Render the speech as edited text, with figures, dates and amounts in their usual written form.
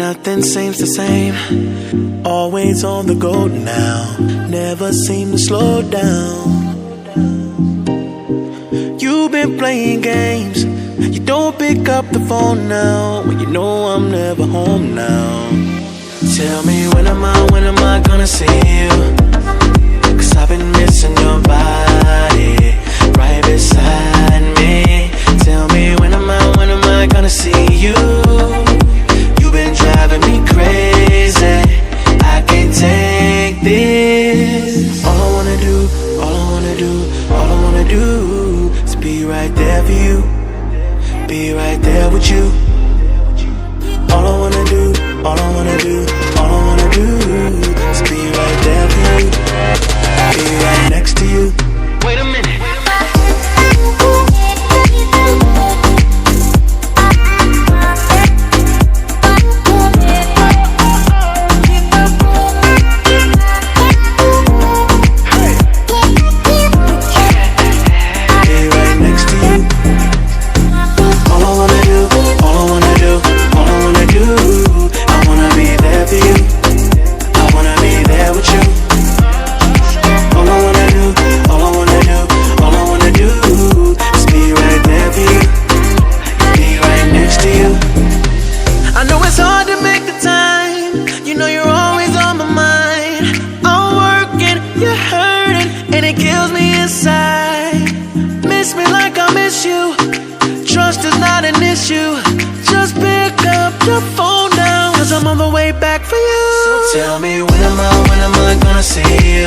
nothing seems the same. Always on the go now, never seem to slow down. You've been playing games, you don't pick up the phone now, when you know I'm never home now. Tell me when am I gonna see you? 'Cause I've been missing your body right beside me. Tell me when am I gonna see you? You've been driving me crazy, I can't take this. All I wanna do is be right there for you, be right there with you. All I wanna do is be right there for you, be right next to you. Wait a minute. Tell me when am I gonna see you?